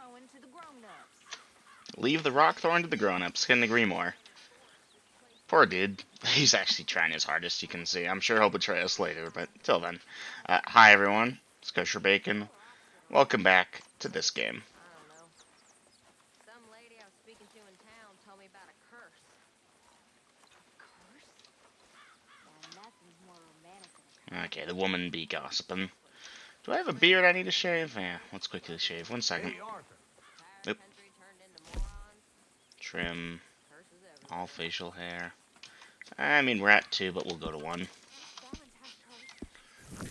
throwing to the grown-ups. Leave the rock throwing to the grown-ups. Couldn't agree more. Poor dude. He's actually trying his hardest, you can see. I'm sure he'll betray us later, but till then. Hi, everyone. It's Kosher Bacon. Welcome back to this game. I don't know. Some lady I was speaking to in town told me about a curse. Curse? Yeah, nothing's more romantic than a curse. Okay, the woman be gossiping. Do I have a beard I need to shave? Yeah, let's quickly shave. 1 second. Hey, Arthur. Yep. Country turned into morons. Trim. Curses All everywhere. facial hair. I mean, we're at 2, but we'll go to 1. Valentine's curse. Well,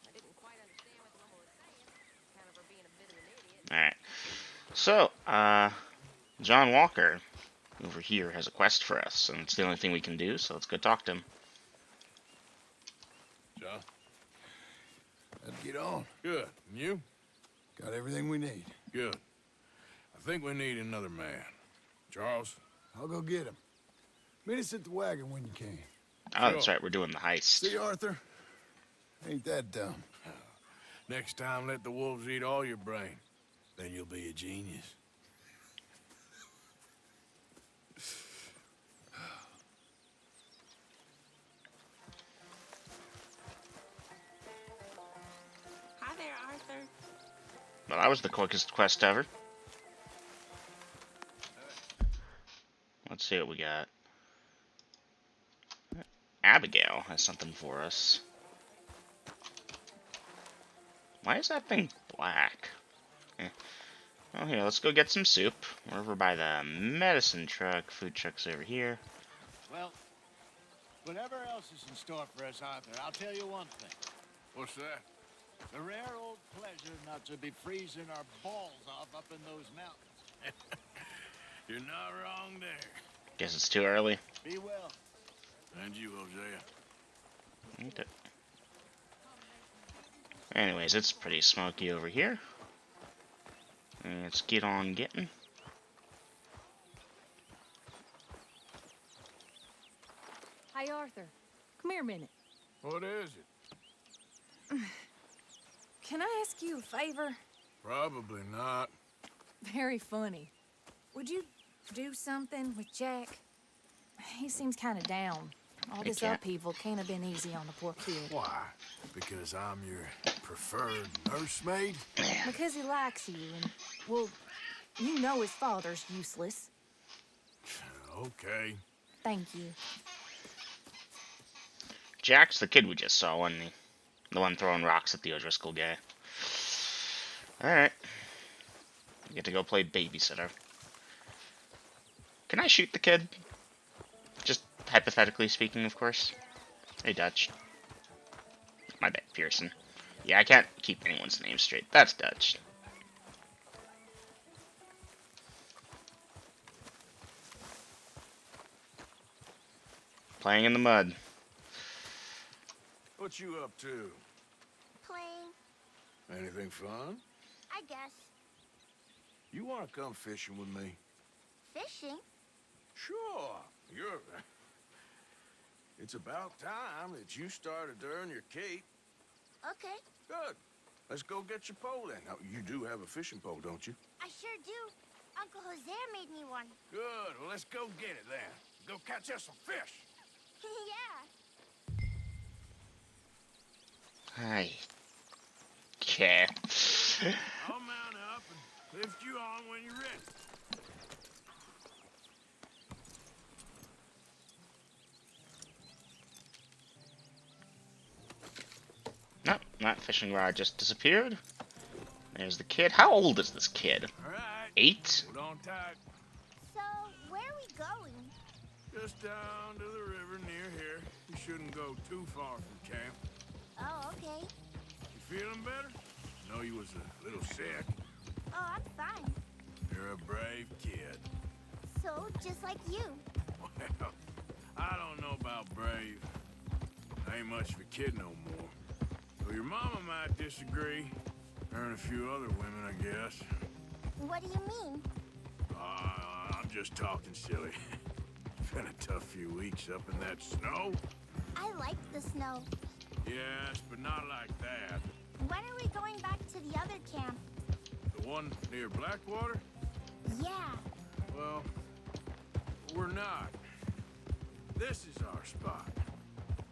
I didn't quite understand what the woman was saying. Kind of her being a bit of an idiot. Alright. So, John Walker over here has a quest for us, and it's the only thing we can do, so let's go talk to him. John? Let's get on. Good. And you? Got everything we need. Good. I think we need another man. Charles? I'll go get him. Meet us at the wagon when you can. Oh, that's right, we're doing the heist. See, Arthur? Ain't that dumb. Next time, let the wolves eat all your brain. Then you'll be a genius. Hi there, Arthur. Well, that was the quickest quest ever. Let's see what we got. Abigail has something for us. Why is that thing black? Well, here, let's go get some soup. We're over by the medicine truck. Food truck's over here. Well, whatever else is in store for us, Arthur, I'll tell you one thing. What's that? The rare old pleasure not to be freezing our balls off up in those mountains. You're not wrong there. Guess it's too early. Be well. And you, Hosea. Okay. Anyways, it's pretty smoky over here. Let's get on getting. Hi, Arthur. Come here a minute. What is it? Can I ask you a favor? Probably not. Very funny. Would you do something with Jack? He seems kind of down. All I this can't. upheaval can't have been easy on the poor kid. Why? Because I'm your preferred nursemaid? Because he likes you, and, well, you know his father's useless. Okay. Thank you. Jack's the kid we just saw, wasn't he? The one throwing rocks at the O'Driscoll guy. Alright. We get to go play babysitter. Can I shoot the kid? Just hypothetically speaking, of course. Hey, Dutch. My bad, Pearson. Yeah, I can't keep anyone's name straight. That's Dutch. Playing in the mud. What you up to? Playing, Anything fun? I guess. You want to come fishing with me? Fishing? Sure. You're... It's about time that you started to earn your keep. Okay, Good. Let's go get your pole then. Now, you do have a fishing pole, don't you? I sure do. Uncle Jose made me one. Good. Well, let's go get it then. Go catch us some fish. Yeah. Hi. Okay. I'll mount up and lift you on when you're ready. No, that fishing rod just disappeared. There's the kid. How old is this kid? All right. 8? Hold on tight. So, where are we going? Just down to the river near here. You shouldn't go too far from camp. Oh, okay. You feeling better? I know you was a little sick. Oh, I'm fine. You're a brave kid. So, just like you. Well, I don't know about brave. I ain't much of a kid no more. So your mama might disagree. Her and a few other women, I guess. What do you mean? I'm just talking silly. Been a tough few weeks up in that snow. I like the snow. Yes, but not like that. When are we going back to the other camp? The one near Blackwater? Yeah. Well, we're not. This is our spot.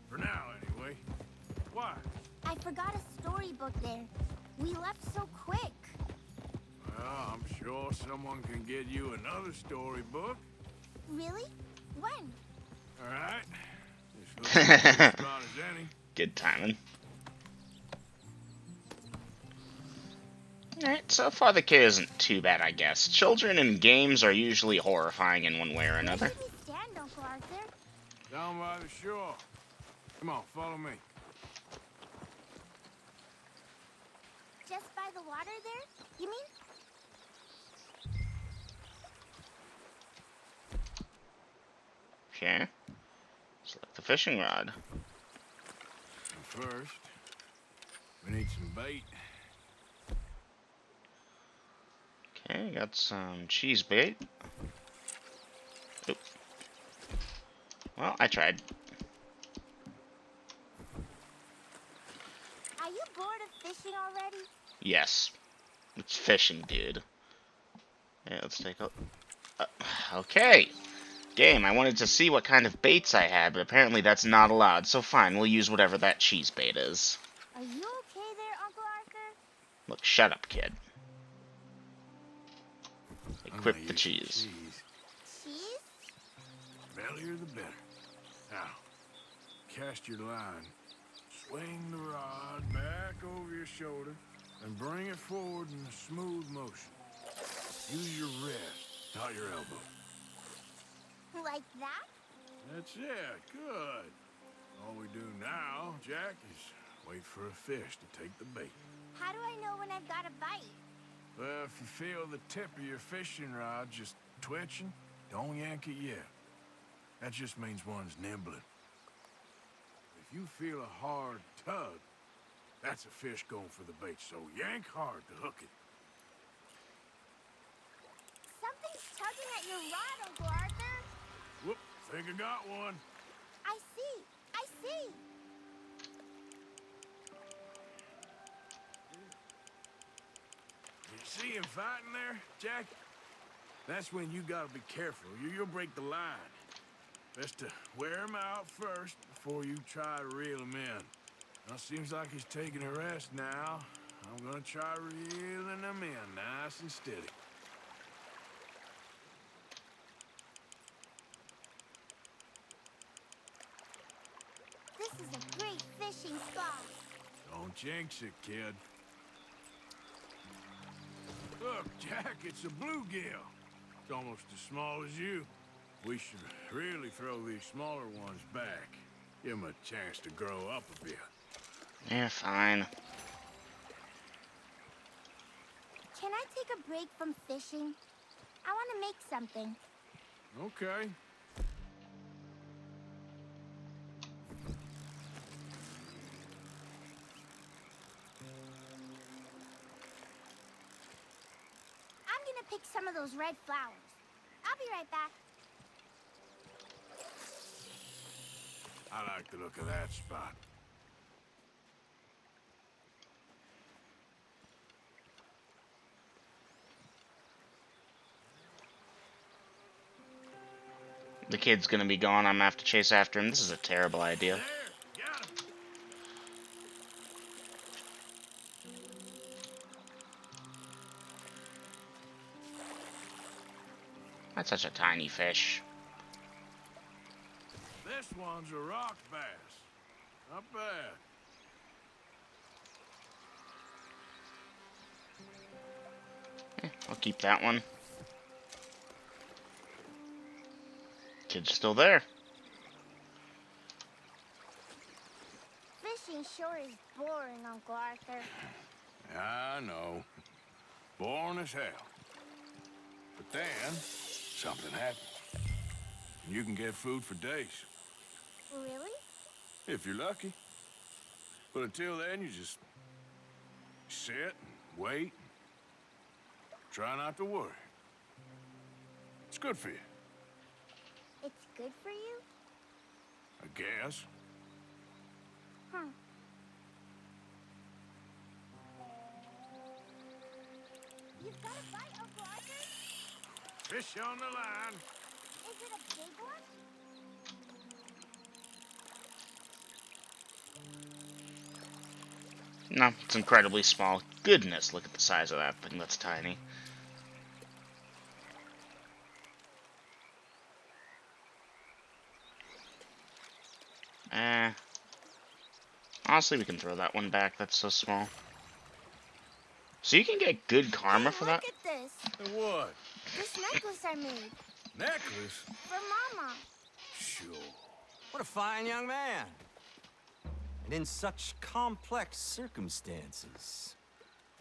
For now, anyway. Why? I forgot a storybook there. We left so quick. Well, I'm sure someone can get you another storybook. Really? When? All right. This looks like as good a spot as any. Good timing. Alright, so far the kid isn't too bad, I guess. Children in games are usually horrifying in one way or Where another. should we stand, Uncle Arthur? Down by the shore. Come on, follow me. Just by the water there? You mean? Okay. Select the fishing rod. First, we need some bait. Okay, got some cheese bait. Oop. Well, I tried. Are you bored of fishing already? Yes. It's fishing, dude. Yeah, let's take a... okay. Game, I wanted to see what kind of baits I had, but apparently that's not allowed, so fine, we'll use whatever that cheese bait is. Are you okay there, Uncle Arthur? Look, shut up, kid. I'm Equip gonna the use some cheese. Cheese? Bellier the better. Now, cast your line. Swing the rod back over your shoulder and bring it forward in a smooth motion. Use your wrist, not your elbow. Like that? That's it. Good. All we do now, Jack, is wait for a fish to take the bait. How do I know when I've got a bite? Well, if you feel the tip of your fishing rod just twitching, don't yank it yet. That just means one's nibbling. If you feel a hard tug, that's a fish going for the bait, so yank hard to hook it. Something's tugging at your rod, Uncle Arthur. Whoop, think I got one. I see. I see. You see him fighting there, Jack? That's when you gotta be careful. You'll break the line. Best to wear him out first before you try to reel him in. Now, seems like he's taking a rest now. I'm gonna try reeling him in nice and steady. This is a great fishing spot. Don't jinx it, kid. Look, Jack, it's a bluegill. It's almost as small as you. We should really throw these smaller ones back. Give them a chance to grow up a bit. Yeah, fine. Can I take a break from fishing? I want to make something. Okay. I'm gonna pick some of those red flowers. I'll be right back. I like the look of that spot. The kid's gonna be gone, I'm gonna have to chase after him. This is a terrible idea. There, got him. That's such a tiny fish. This one's a rock bass. Not bad. I'll keep that one. Kid's still there. Fishing sure is boring, Uncle Arthur. I know. Boring as hell. But then, something happens. And you can get food for days. Really? If you're lucky. But until then, you just sit and wait. Try not to worry. It's good for you, It's good for you? I guess. Huh. You He's got a bite, Uncle Arthur. Fish on the line. Is it a big one? No, it's incredibly small. Goodness, look at the size of that thing. That's tiny. Honestly, we can throw that one back. That's so small. So you can get good karma Hey, for that? look at this. The what? This necklace I made. Necklace? For Mama. Sure. What a fine young man. And in such complex circumstances.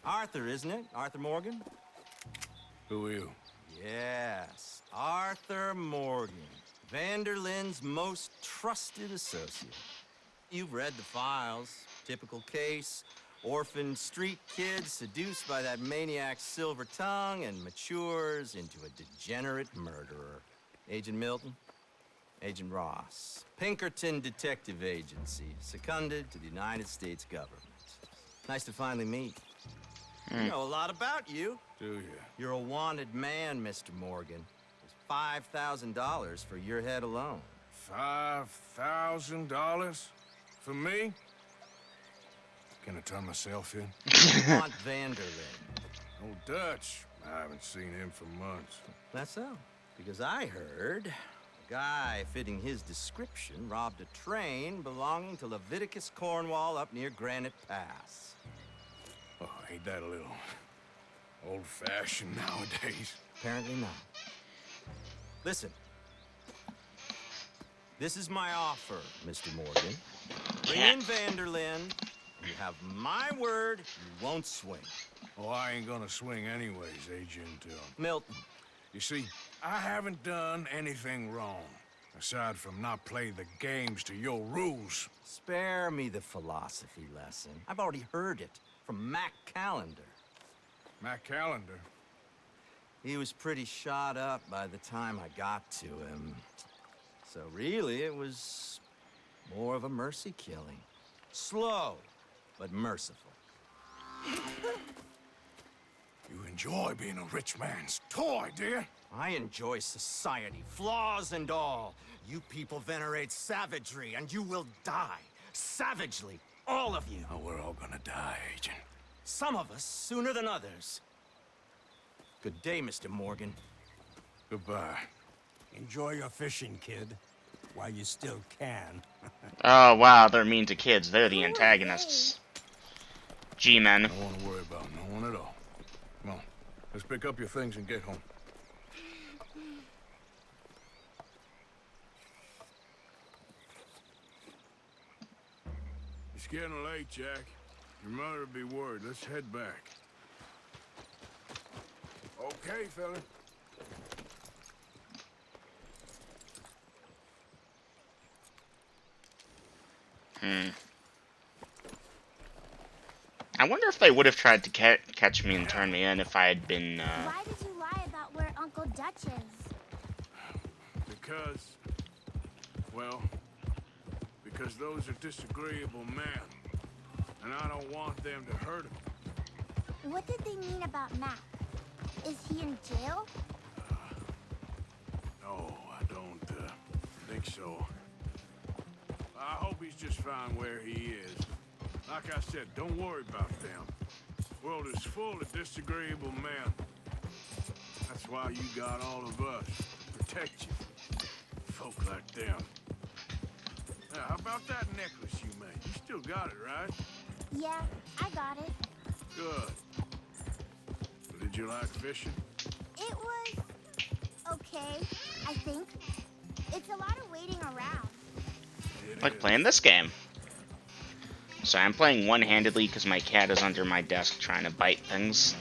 Arthur, isn't it? Arthur Morgan? Who are you? Yes, Arthur Morgan. Vanderlyn's most trusted associate. You've read the files. Typical case. Orphaned street kid seduced by that maniac's silver tongue and matures into a degenerate murderer. Agent Milton? Agent Ross. Pinkerton Detective Agency, seconded to the United States government. Nice to finally meet. I know a lot about you. Do you? You're a wanted man, Mr. Morgan. There's $5,000 for your head alone. $5,000? For me? Can I turn myself in? You want Vanderlyn. Old Dutch. I haven't seen him for months. That's so. Because I heard a guy fitting his description robbed a train belonging to Leviticus Cornwall up near Granite Pass. Oh, ain't that a little old-fashioned nowadays? Apparently not. Listen. This is my offer, Mr. Morgan. Bring in Vanderlyn. You have my word, you won't swing. Oh, I ain't gonna swing anyways, Agent. Milton. You see, I haven't done anything wrong, aside from not playing the games to your rules. Spare me the philosophy lesson. I've already heard it from Mac Callender. Matt Callender. He was pretty shot up by the time I got to him. So really, it was more of a mercy killing. Slow, but merciful. You enjoy being a rich man's toy, dear. I enjoy society, flaws and all. You people venerate savagery, and you will die. Savagely, all of you. Oh, we're all gonna die, Agent. Some of us sooner than others. Good day, Mr. Morgan. Goodbye. Enjoy your fishing, kid, while you still can. Oh, wow, they're mean to kids. They're the antagonists. G-men. Don't want to worry about no one at all. Come on, let's pick up your things and get home. It's getting late, Jack. Your mother will be worried. Let's head back. Okay, fella. I wonder if they would have tried to catch me and turn me in if I had been, Why did you lie about where Uncle Dutch is? Because those are disagreeable men. And I don't want them to hurt him. What did they mean about Mac? Is he in jail? No, I don't think so. I hope he's just fine where he is. Like I said, don't worry about them. The world is full of disagreeable men. That's why you got all of us. Protect you. Folk like them. Now, how about that necklace you made? You still got it, right? Yeah, I got it. Good. Did you like fishing? It was okay, I think. It's a lot of waiting around. like playing this game. So I'm playing one-handedly because my cat is under my desk trying to bite things.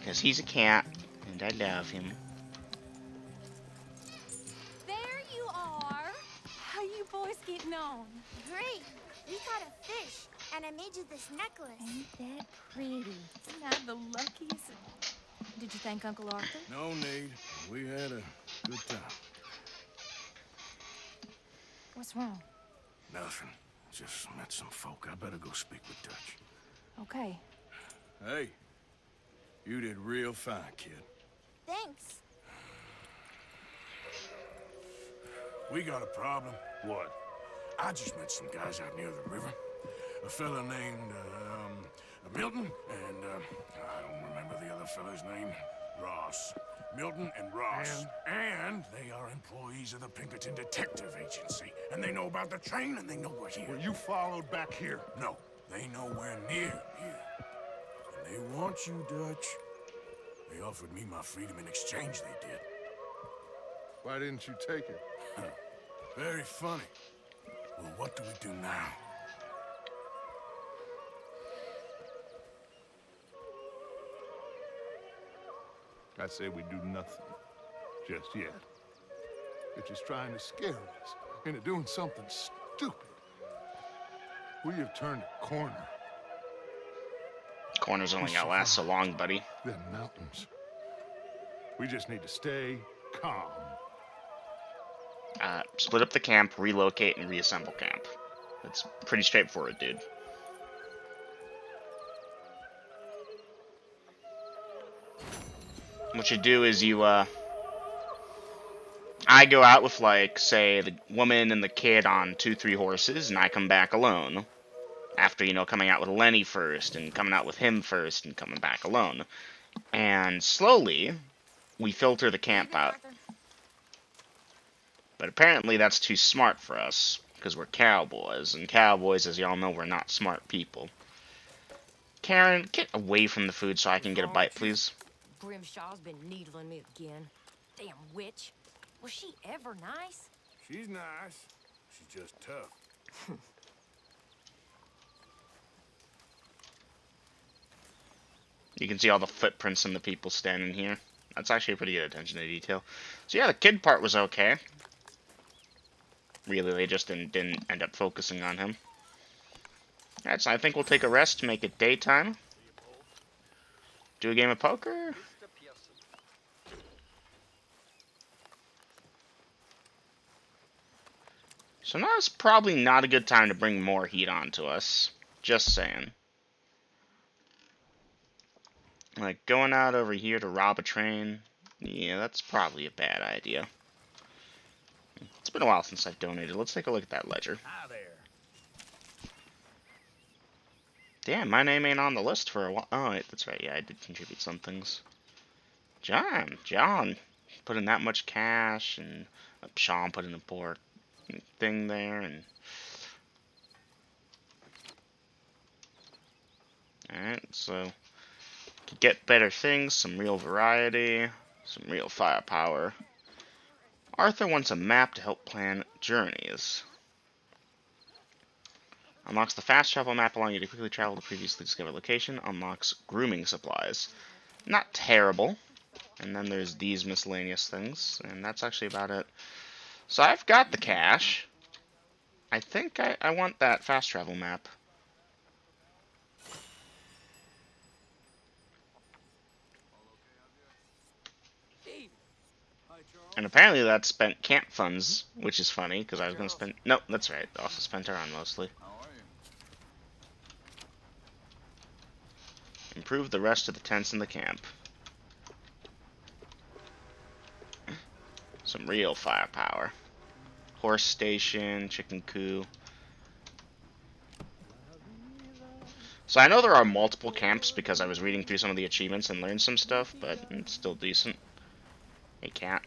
Because he's a cat, and I love him. There you are. How you boys getting on? Great! We caught a fish, and I made you this necklace. Ain't that pretty? Isn't I the luckiest? Did you thank Uncle Arthur? No need. We had a good time. What's wrong? Nothing. Just met some folk. I better go speak with Dutch. Okay. Hey, You did real fine, kid. Thanks. We got a problem. What? I just met some guys out near the river. A fella named, Milton, and, I don't remember the other fella's name. Ross. Milton and Ross. And they are employees of the Pinkerton Detective Agency. And they know about the train, and they know we're here. Were you followed back here? No, they know we're near here. And they want you, Dutch. They offered me my freedom in exchange, they did. Why didn't you take it? Very funny. Well, what do we do now? I say we do nothing. Just yet. They're just trying to scare us into doing something stupid. We have turned a corner. Corner's only gonna last so long, buddy. Them mountains. We just need to stay calm. Split up the camp, relocate, and reassemble camp. It's pretty straightforward, dude. What you do is you, I go out with, like, say, the woman and the kid on 2-3 horses, and I come back alone. After, you know, coming out with Lenny first, and coming out with him first, and coming back alone. And slowly, we filter the camp out. But apparently that's too smart for us, because we're cowboys, and cowboys, as y'all know, we're not smart people. Karen, get away from the food so I can get a bite, please. Grimshaw's been needling me again. Damn witch. Was she ever nice? She's nice. She's just tough. You can see all the footprints and the people standing here. That's actually a pretty good attention to detail. So yeah, the kid part was okay. Really, they just didn't end up focusing on him. Alright, so I think we'll take a rest to make it daytime. Do a game of poker? So now is probably not a good time to bring more heat onto us. Just saying. Like, going out over here to rob a train, yeah, that's probably a bad idea. It's been a while since I've donated. Let's take a look at that ledger. Hi there. Damn, my name ain't on the list for a while. Oh, wait, that's right. Yeah, I did contribute some things. John, put in that much cash, and Sean put in a poor thing there, and... Alright, so... to get better things, some real variety, some real firepower. Arthur wants a map to help plan journeys. Unlocks the fast travel map, allowing you to quickly travel to previously discovered location. Unlocks grooming supplies. Not terrible. And then there's these miscellaneous things, and that's actually about it. So I've got the cash. I think I want that fast travel map. And apparently that spent camp funds, which is funny, because I was going to spend... Nope, that's right. Also spent our own, mostly. Improve the rest of the tents in the camp. Some real firepower. Horse station, chicken coop. So I know there are multiple camps because I was reading through some of the achievements and learned some stuff, but it's still decent. Hey, cat.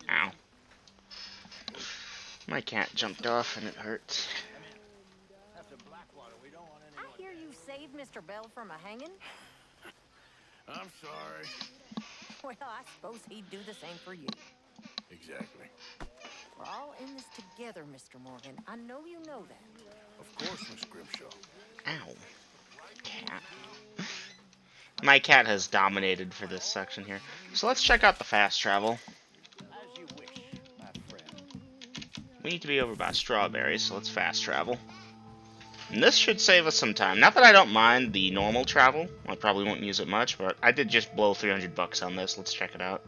Ow. My cat jumped off and it hurts. I hear you saved Mr. Bell from a hanging. I'm sorry. Well, I suppose he'd do the same for you. Exactly. We're all in this together, Mr. Morgan. I know you know that. Of course, Miss Grimshaw. Ow. Cat. My cat has dominated for this section here. So let's check out the fast travel. As you wish, my friend. We need to be over by Strawberry, so let's fast travel. And this should save us some time. Not that I don't mind the normal travel. I probably won't use it much, but I did just blow 300 bucks on this. Let's check it out.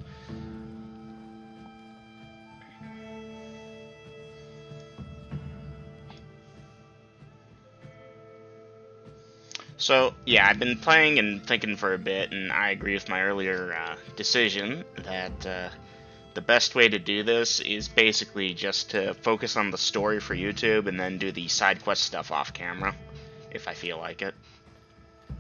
So, yeah, I've been playing and thinking for a bit, and I agree with my earlier decision that the best way to do this is basically just to focus on the story for YouTube and then do the side quest stuff off camera, if I feel like it.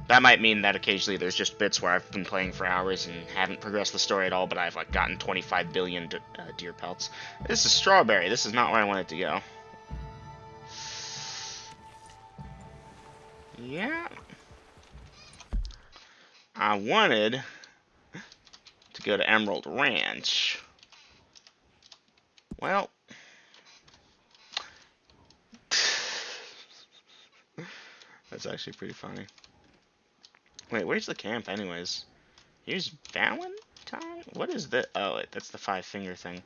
That might mean that occasionally there's just bits where I've been playing for hours and haven't progressed the story at all, but I've like gotten 25 billion deer pelts. This is strawberry. This is not where I want it to go. Yeah. I wanted to go to Emerald Ranch. Well, that's actually pretty funny. Wait, where's the camp anyways? Here's Valentine? What is that? Oh, wait, that's the 5-finger thing.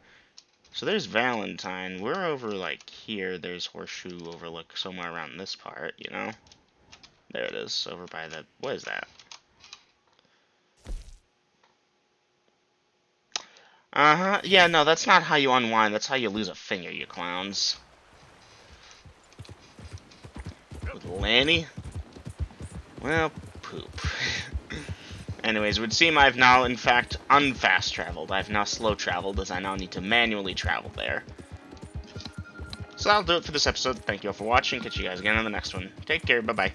So there's Valentine. We're over, like, here. There's Horseshoe Overlook somewhere around this part, you know? There it is, over by the... What is that? Uh-huh. Yeah, no, that's not how you unwind. That's how you lose a finger, you clowns. With Lanny? Well, poop. Anyways, it would seem I've now, in fact, unfast traveled. I've now slow traveled, as I now need to manually travel there. So that'll do it for this episode. Thank you all for watching. Catch you guys again on the next one. Take care. Bye-bye.